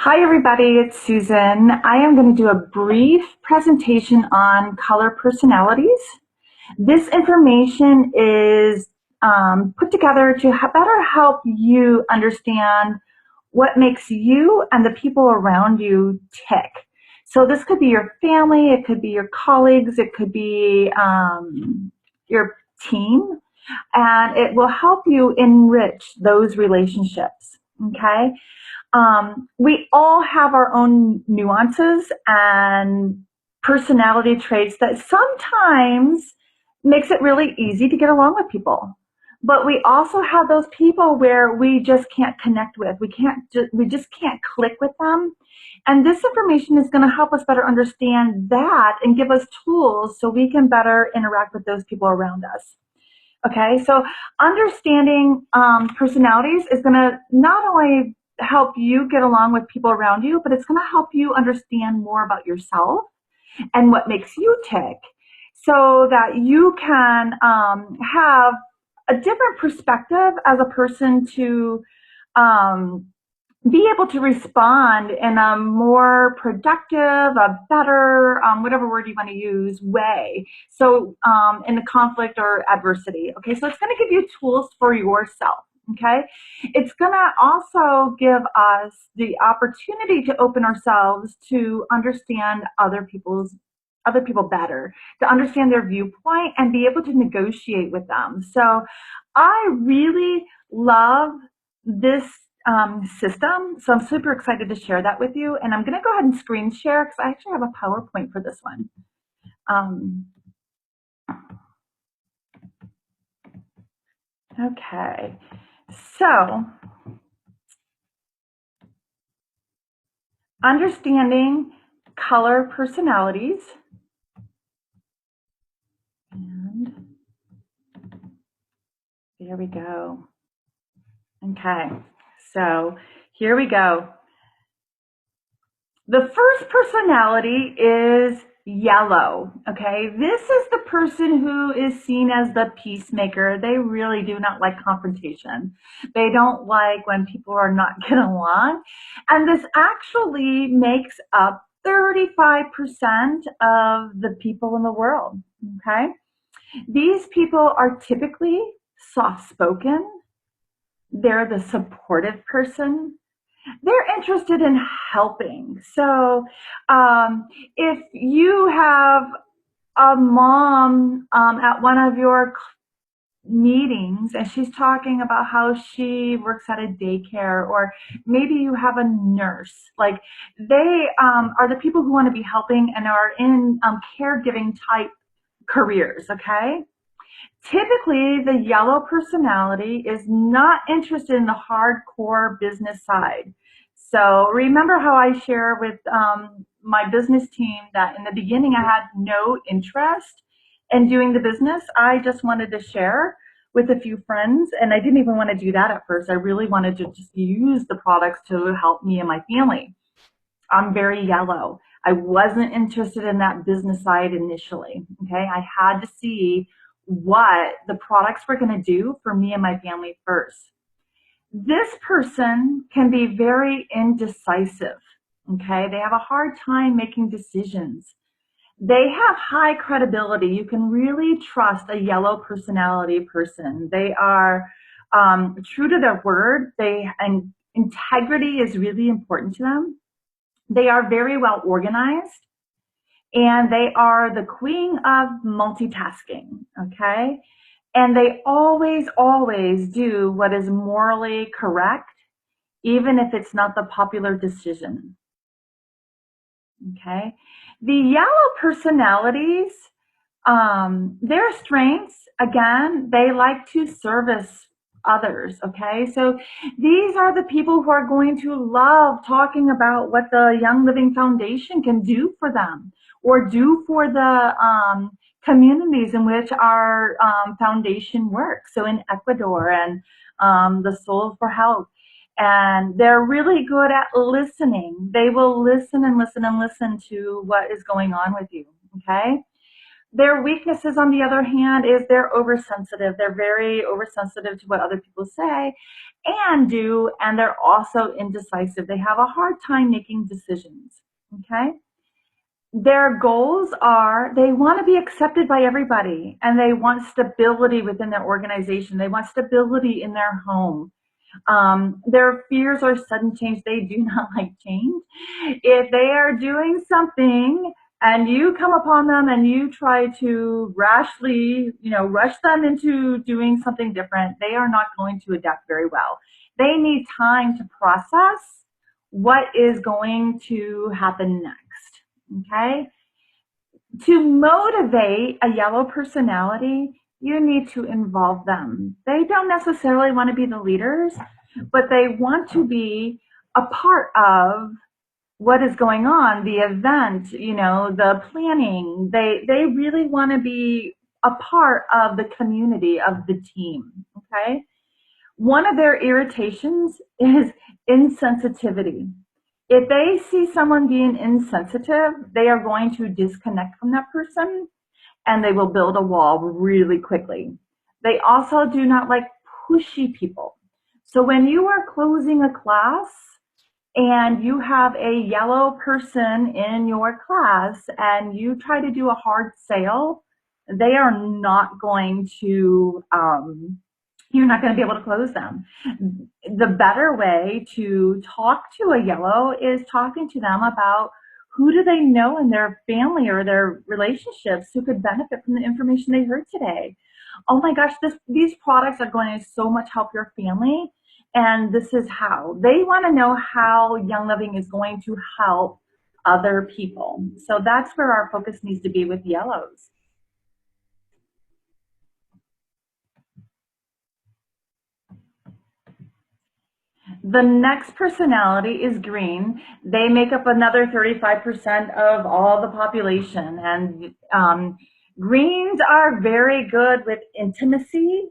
Hi everybody, it's Susan. I am going to do a brief presentation on color personalities. This information is put together to better help you understand what makes you and the people around you tick. So this could be your family, it could be your colleagues, it could be your team, and it will help you enrich those relationships, okay? We all have our own nuances and personality traits that sometimes makes it really easy to get along with people. But we also have those people where we just can't connect with. We just can't click with them. And this information is going to help us better understand that and give us tools so we can better interact with those people around us. Okay, so understanding personalities is going to not only help you get along with people around you, but it's going to help you understand more about yourself and what makes you tick so that you can have a different perspective as a person to be able to respond in a more productive, a better, whatever word you want to use, way. So in the conflict or adversity. Okay, so it's going to give you tools for yourself. Okay, it's going to also give us the opportunity to open ourselves to understand other people better, to understand their viewpoint and be able to negotiate with them. So I really love this system. So I'm super excited to share that with you. And I'm going to go ahead and screen share because I actually have a PowerPoint for this one. Okay, so understanding color personalities. And there we go. Okay, so here we go. The first personality is yellow, okay? This is the person who is seen as the peacemaker. They really do not like confrontation. They don't like when people are not getting along. And this actually makes up 35% of the people in the world, okay? These people are typically soft-spoken. They're the supportive person. They're interested in helping. So if you have a mom at one of your meetings and she's talking about how she works at a daycare, or maybe you have a nurse, like they are the people who want to be helping and are in caregiving type careers, okay? Typically, the yellow personality is not interested in the hardcore business side. So remember how I share with my business team that in the beginning I had no interest in doing the business. I just wanted to share with a few friends, and I didn't even want to do that at first. I really wanted to just use the products to help me and my family. I'm very yellow. I wasn't interested in that business side initially. Okay, I had to see what the products were going to do for me and my family first. This person can be very indecisive. Okay, they have a hard time making decisions. They have high credibility. You can really trust a yellow personality person. They are true to their word. And integrity is really important to them. They are very well organized, and they are the queen of multitasking, okay? And they always, always do what is morally correct, even if it's not the popular decision, okay? The yellow personalities, their strengths, again, they like to service others, okay? So these are the people who are going to love talking about what the Young Living Foundation can do for them or do for the communities in which our foundation works. So in Ecuador and the Soul for Health. And they're really good at listening. They will listen and listen and listen to what is going on with you, okay? Their weaknesses, on the other hand, is they're oversensitive. They're very oversensitive to what other people say and do, and they're also indecisive. They have a hard time making decisions. Okay? Their goals are they want to be accepted by everybody and they want stability within their organization. They want stability in their home. Their fears are sudden change. They do not like change. If they are doing something and you come upon them and you try to rashly, rush them into doing something different, they are not going to adapt very well. They need time to process what is going to happen next. Okay? To motivate a yellow personality, you need to involve them. They don't necessarily want to be the leaders, but they want to be a part of what is going on, the event, the planning. They really want to be a part of the community, of the team. Okay? One of their irritations is insensitivity. If they see someone being insensitive, they are going to disconnect from that person and they will build a wall really quickly. They also do not like pushy people. So when you are closing a class and you have a yellow person in your class and you try to do a hard sale, they are not going to, you're not going to be able to close them. The better way to talk to a yellow is talking to them about who do they know in their family or their relationships who could benefit from the information they heard today. Oh my gosh, these products are going to so much help your family. And this is how. They want to know how Young Living is going to help other people. So that's where our focus needs to be with yellows. The next personality is green. They make up another 35% of all the population. And greens are very good with intimacy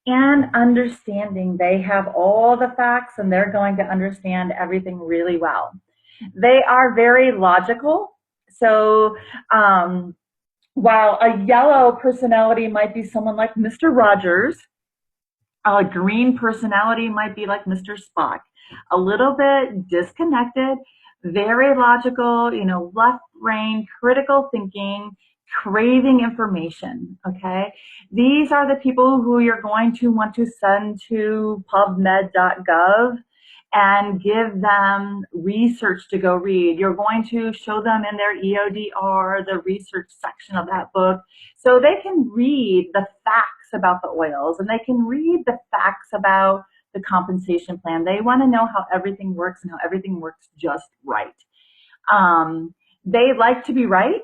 and understanding. They have all the facts and they're going to understand everything really well. They are very logical. So while a yellow personality might be someone like Mr. Rogers, a green personality might be like Mr. Spock, a little bit disconnected, very logical, left brain, critical thinking, craving information. Okay. These are the people who you're going to want to send to pubmed.gov and give them research to go read. You're going to show them in their EODR, the research section of that book, so they can read the facts about the oils and they can read the facts about the compensation plan. They want to know how everything works and how everything works just right. They like to be right.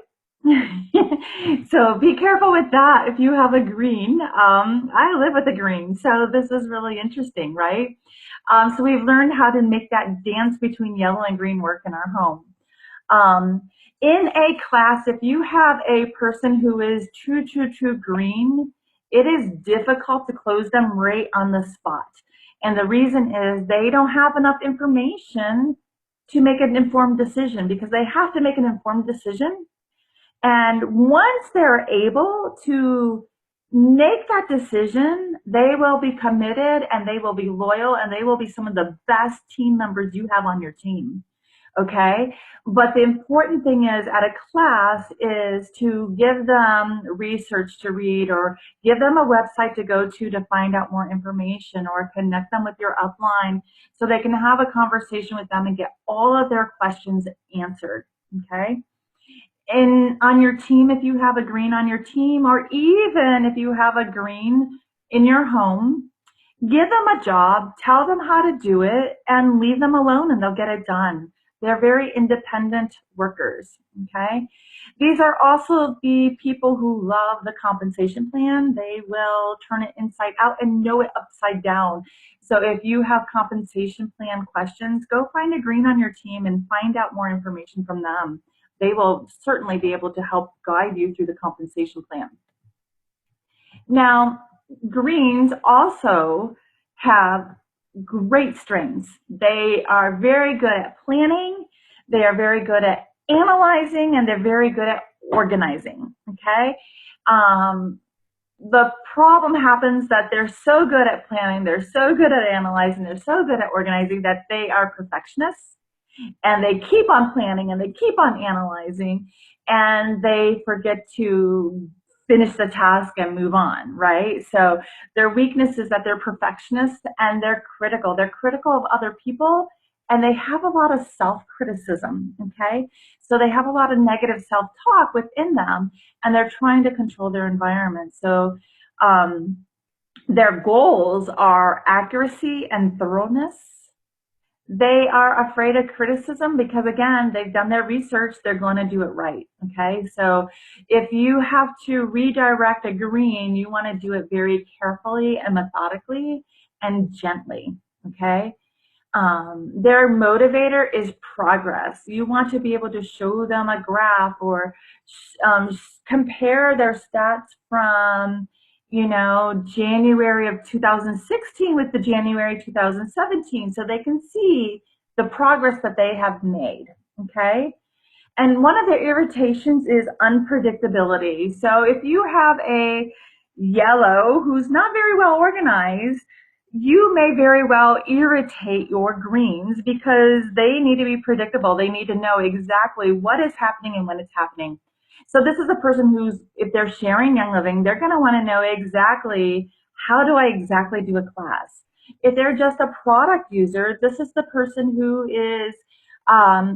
So be careful with that if you have a green. I live with a green, so this is really interesting, right? So we've learned how to make that dance between yellow and green work in our home. In a class, if you have a person who is true green, it is difficult to close them right on the spot. And the reason is they don't have enough information to make an informed decision, because they have to make an informed decision. And once they're able to make that decision, they will be committed and they will be loyal and they will be some of the best team members you have on your team. Okay. But the important thing is at a class is to give them research to read or give them a website to go to find out more information, or connect them with your upline so they can have a conversation with them and get all of their questions answered. Okay. And on your team, if you have a green on your team, or even if you have a green in your home, give them a job, tell them how to do it, and leave them alone and they'll get it done. They're very independent workers, okay? These are also the people who love the compensation plan. They will turn it inside out and know it upside down. So if you have compensation plan questions, go find a green on your team and find out more information from them. They will certainly be able to help guide you through the compensation plan. Now, greens also have great strengths. They are very good at planning, they are very good at analyzing, and they're very good at organizing, okay? Um, the problem happens that they're so good at planning, they're so good at analyzing, they're so good at organizing that they are perfectionists, and they keep on planning and they keep on analyzing, and they forget to finish the task and move on, right? So their weakness is that they're perfectionists and they're critical. They're critical of other people, and they have a lot of self-criticism, okay? So they have a lot of negative self-talk within them, and they're trying to control their environment. So um, their goals are accuracy and thoroughness. They are afraid of criticism because, again, they've done their research, they're going to do it right. Okay, so if you have to redirect a green, you want to do it very carefully and methodically and gently. Okay, their motivator is progress. You want to be able to show them a graph or compare their stats from, January of 2016 with the January 2017, so they can see the progress that they have made. Okay. And one of their irritations is unpredictability. So if you have a yellow who's not very well organized, you may very well irritate your greens because they need to be predictable. They need to know exactly what is happening and when it's happening. So this is a person who's, if they're sharing Young Living, they're going to want to know exactly, how do I exactly do a class? If they're just a product user, this is the person who is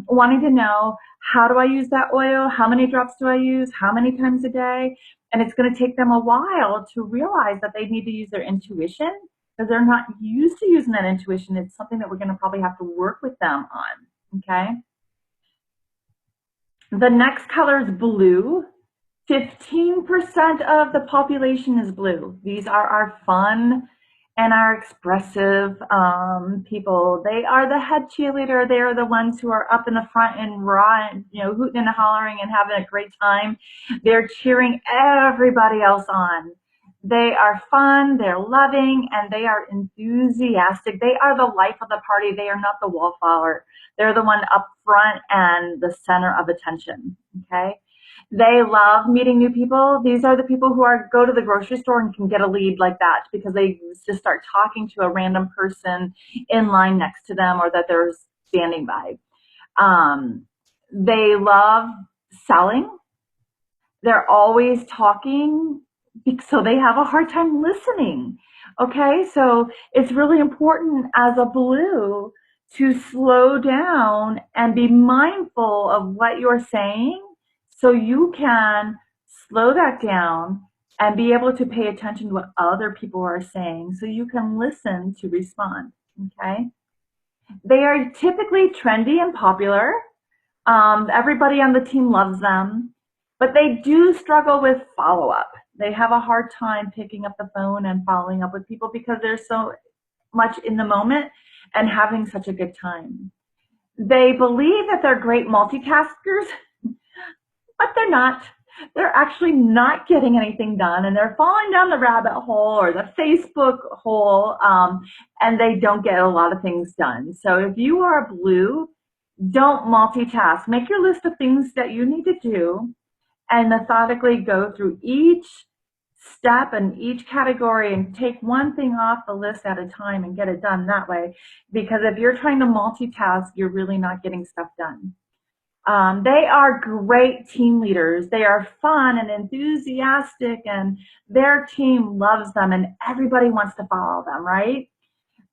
wanting to know, how do I use that oil? How many drops do I use? How many times a day? And it's going to take them a while to realize that they need to use their intuition because they're not used to using that intuition. It's something that we're going to probably have to work with them on. Okay. The next color is blue. 15% of the population is blue. These are our fun and our expressive people. They are the head cheerleader. They are the ones who are up in the front and raw, hooting and hollering and having a great time. They're cheering everybody else on. They are fun, they're loving, and they are enthusiastic. They are the life of the party. They are not the wallflower. They're the one up front and the center of attention. Okay. They love meeting new people. These are the people who go to the grocery store and can get a lead like that because they just start talking to a random person in line next to them or that they're standing by. They love selling. They're always talking, so they have a hard time listening. Okay, so it's really important as a blue to slow down and be mindful of what you're saying so you can slow that down and be able to pay attention to what other people are saying so you can listen to respond. Okay, they are typically trendy and popular. Everybody on the team loves them, but they do struggle with follow up. They have a hard time picking up the phone and following up with people because they're so much in the moment and having such a good time. They believe that they're great multitaskers, but they're not. They're actually not getting anything done, and they're falling down the rabbit hole or the Facebook hole, and they don't get a lot of things done. So if you are a blue, don't multitask. Make your list of things that you need to do and methodically go through each step and each category and take one thing off the list at a time and get it done that way. Because if you're trying to multitask, you're really not getting stuff done. They are great team leaders. They are fun and enthusiastic, and their team loves them, and everybody wants to follow them, right?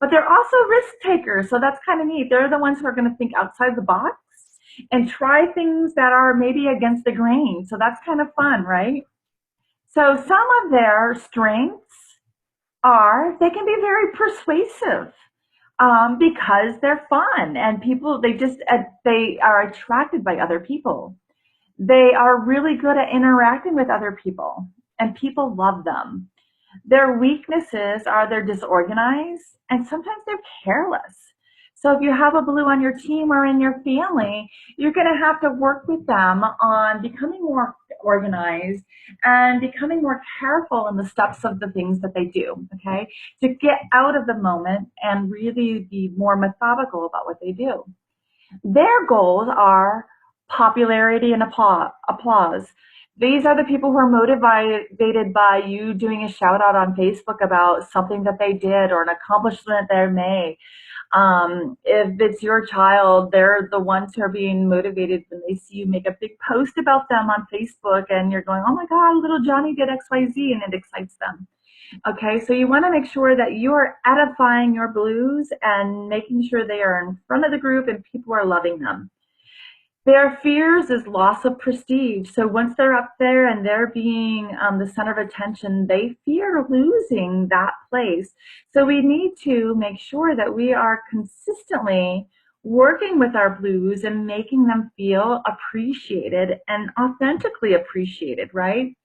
But they're also risk takers, so that's kind of neat. They're the ones who are going to think outside the box and try things that are maybe against the grain. So that's kind of fun, right? So some of their strengths are they can be very persuasive because they're fun and people, they are attracted by other people. They are really good at interacting with other people and people love them. Their weaknesses are they're disorganized and sometimes they're careless. So if you have a blue on your team or in your family, you're going to have to work with them on becoming more organized and becoming more careful in the steps of the things that they do, okay? To get out of the moment and really be more methodical about what they do. Their goals are popularity and applause. These are the people who are motivated by you doing a shout out on Facebook about something that they did or an accomplishment they made. If it's your child, they're the ones who are being motivated when they see you make a big post about them on Facebook and you're going, oh my God, little Johnny did XYZ, and it excites them. Okay, so you want to make sure that you are edifying your blues and making sure they are in front of the group and people are loving them. Their fears is loss of prestige. So once they're up there and they're being the center of attention, they fear losing that place. So we need to make sure that we are consistently working with our blues and making them feel appreciated and authentically appreciated, right?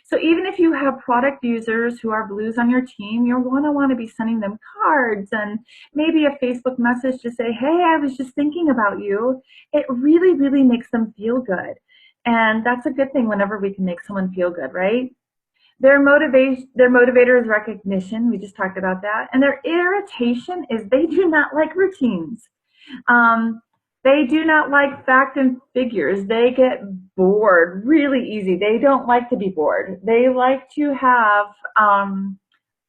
So even if you have product users who are blues on your team, you're going to want to be sending them cards and maybe a Facebook message to say, hey, I was just thinking about you. It really, really makes them feel good. And that's a good thing whenever we can make someone feel good, right? Their motivator is recognition. We just talked about that. And their irritation is they do not like routines. Um, they do not like fact and figures. They get bored really easy. They don't like to be bored. They like to have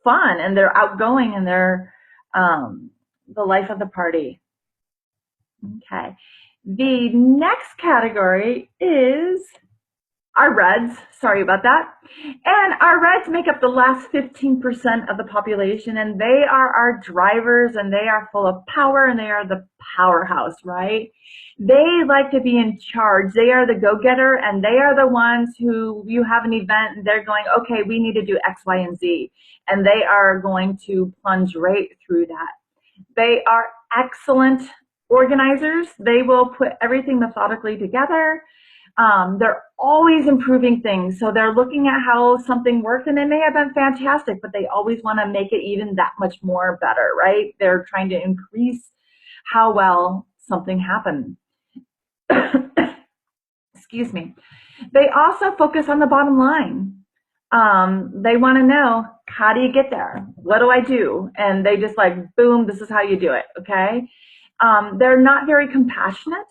fun, and they're outgoing, and they're the life of the party. Okay. The next category is our reds, sorry about that. And our reds make up the last 15% of the population, and they are our drivers, and they are full of power, and they are the powerhouse, right? They like to be in charge. They are the go-getter, and they are the ones who you have an event, and they're going, okay, we need to do X, Y, and Z. And they are going to plunge right through that. They are excellent organizers. They will put everything methodically together. They're always improving things. So they're looking at how something worked, and it may have been fantastic, but they always want to make it even that much more better, right? They're trying to increase how well something happened. Excuse me. They also focus on the bottom line. They want to know, how do you get there? What do I do? And they just like, boom, this is how you do it, okay? They're not very compassionate.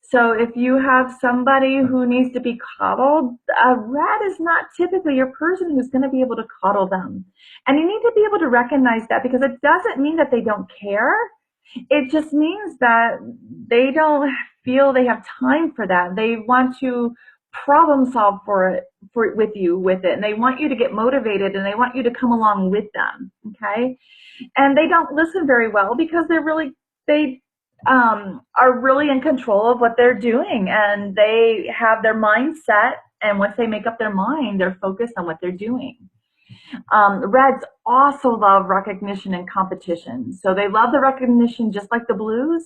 So if you have somebody who needs to be coddled, a rat is not typically your person who's going to be able to coddle them. And you need to be able to recognize that, because it doesn't mean that they don't care. It just means that they don't feel they have time for that. They want to problem solve with it, and they want you to get motivated, and they want you to come along with them. Okay, and they don't listen very well because they are really in control of what they're doing, and they have their mindset, and once they make up their mind, they're focused on what they're doing. Reds also love recognition and competition. So they love the recognition just like the blues,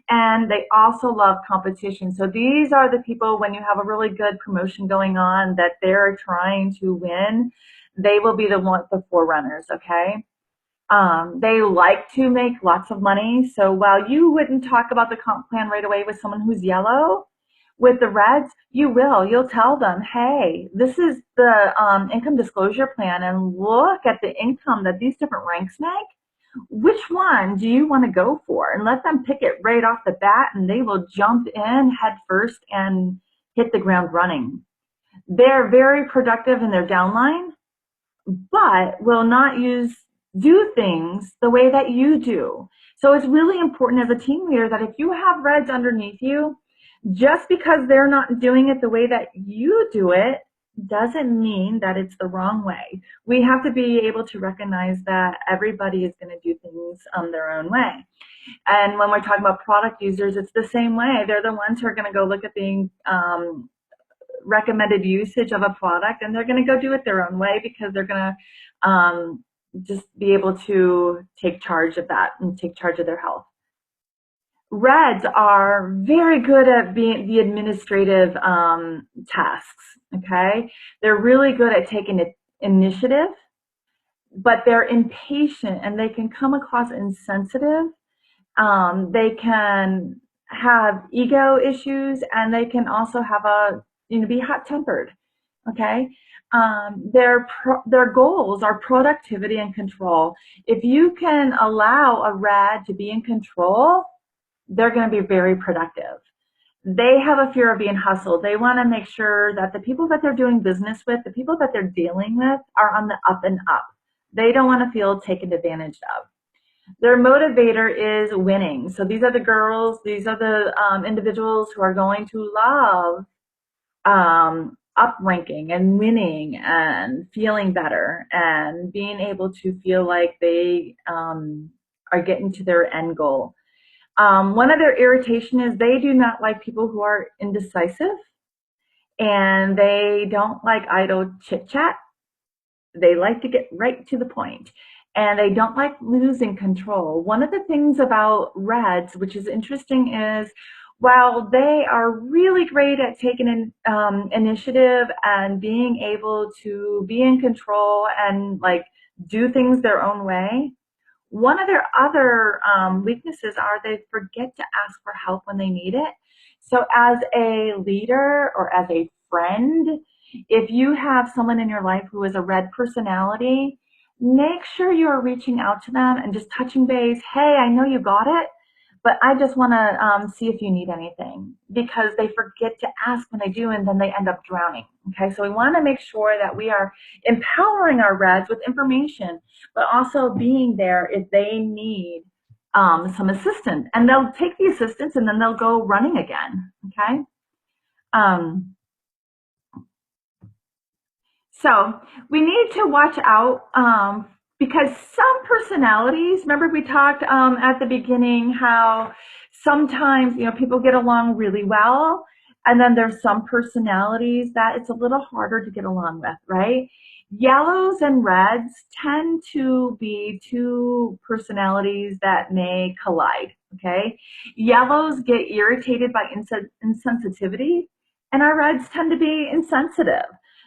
and they also love competition. So these are the people, when you have a really good promotion going on that they're trying to win, they will be the forerunners, okay? They like to make lots of money. So while you wouldn't talk about the comp plan right away with someone who's yellow, with the reds, you will. You'll tell them, hey, this is the income disclosure plan, and look at the income that these different ranks make. Which one do you want to go for? And let them pick it right off the bat, and they will jump in head first and hit the ground running. They're very productive in their downline, but will not do things the way that you do. So it's really important as a team leader that if you have reds underneath you, just because they're not doing it the way that you do it doesn't mean that it's the wrong way. We have to be able to recognize that everybody is going to do things their own way. And when we're talking about product users, it's the same way. They're the ones who are going to go look at the recommended usage of a product, and they're going to go do it their own way, because they're going to just be able to take charge of that and take charge of their health. Reds are very good at being the administrative tasks, okay? They're really good at taking initiative, but they're impatient, and they can come across insensitive. They can have ego issues, and they can also have be hot-tempered, okay? Their goals are productivity and control. If you can allow a red to be in control, they're going to be very productive. They have a fear of being hustled. They want to make sure that the people that they're doing business with, the people that they're dealing with, are on the up and up. They don't want to feel taken advantage of. Their motivator is winning. So these are the girls, these are the individuals who are going to love upranking and winning and feeling better and being able to feel like they are getting to their end goal. One of their irritation is they do not like people who are indecisive, and they don't like idle chit chat. They like to get right to the point, and they don't like losing control. One of the things about Reds, which is interesting, is while they are really great at taking initiative and being able to be in control and like do things their own way, one of their other weaknesses are they forget to ask for help when they need it. So as a leader or as a friend, if you have someone in your life who is a red personality, make sure you are reaching out to them and just touching base. Hey, I know you got it, but I just want to see if you need anything, because they forget to ask when they do, and then they end up drowning. Okay, so we want to make sure that we are empowering our reds with information, but also being there if they need some assistance, and they'll take the assistance and then they'll go running again. Okay. Um, So we need to watch out because some personalities, remember we talked at the beginning how sometimes, people get along really well, and then there's some personalities that it's a little harder to get along with, right? Yellows and reds tend to be two personalities that may collide, okay? Yellows get irritated by insensitivity, and our reds tend to be insensitive.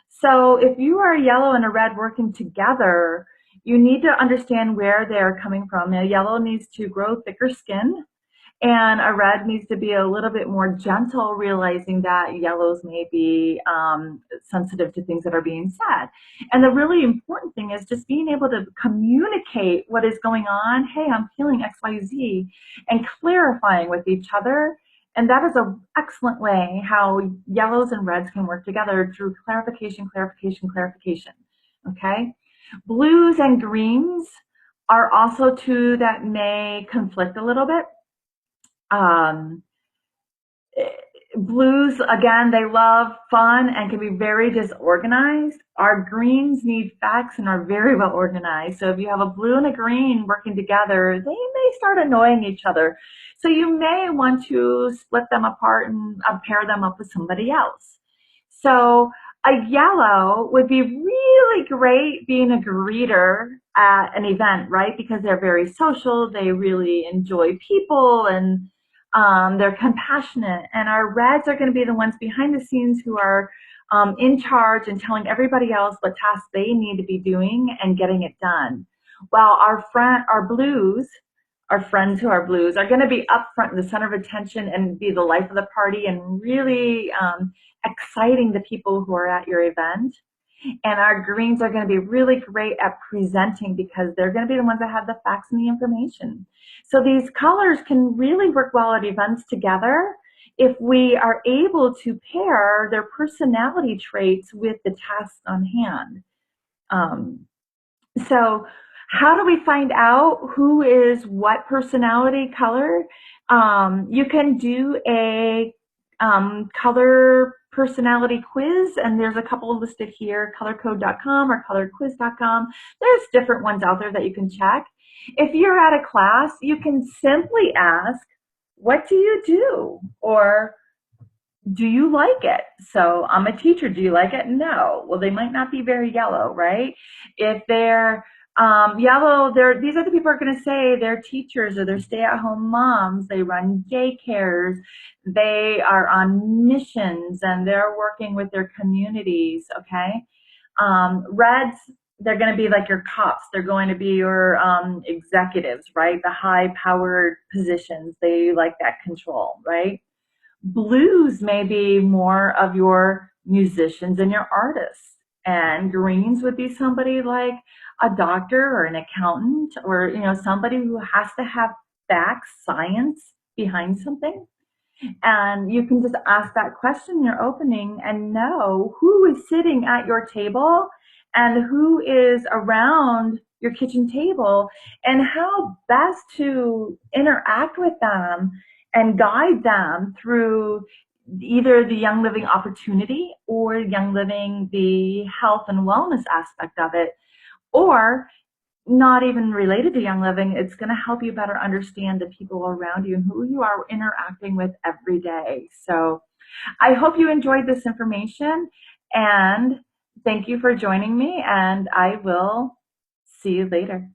So if you are a yellow and a red working together, you need to understand where they're coming from. A yellow needs to grow thicker skin, and a red needs to be a little bit more gentle, realizing that yellows may be sensitive to things that are being said. And the really important thing is just being able to communicate what is going on. Hey, I'm feeling XYZ, and clarifying with each other. And that is an excellent way how yellows and reds can work together through clarification, clarification, clarification. Okay? Blues and greens are also two that may conflict a little bit. Um, Blues, again, they love fun and can be very disorganized. Our greens need facts and are very well organized. So if you have a blue and a green working together, they may start annoying each other. So you may want to split them apart and pair them up with somebody else. So a yellow would be really great being a greeter at an event, right? Because they're very social, they really enjoy people, and they're compassionate. And our reds are going to be the ones behind the scenes who are in charge and telling everybody else what tasks they need to be doing and getting it done. While our blues, our friends who are blues, are going to be up front in the center of attention and be the life of the party and really exciting the people who are at your event. And our greens are going to be really great at presenting because they're going to be the ones that have the facts and the information. So these colors can really work well at events together if we are able to pair their personality traits with the tasks on hand. So how do we find out who is what personality color? You can do a color personality quiz, and there's a couple listed here, colorcode.com or colorquiz.com. There's different ones out there that you can check. If you're at a class, you can simply ask, what do you do? Or do you like it? So I'm a teacher. Do you like it? No. Well, they might not be very yellow, right? If they're yellow, these are the people who are going to say they're teachers or they're stay-at-home moms. They run daycares. They are on missions and they're working with their communities, okay? Reds, they're going to be like your cops. They're going to be your executives, right? The high-powered positions. They like that control, right? Blues may be more of your musicians and your artists. And greens would be somebody like a doctor or an accountant or, somebody who has to have facts, science behind something. And you can just ask that question in your opening and know who is sitting at your table and who is around your kitchen table and how best to interact with them and guide them through either the Young Living opportunity or Young Living, the health and wellness aspect of it, or not even related to Young Living. It's going to help you better understand the people around you and who you are interacting with every day. So I hope you enjoyed this information, and thank you for joining me, and I will see you later.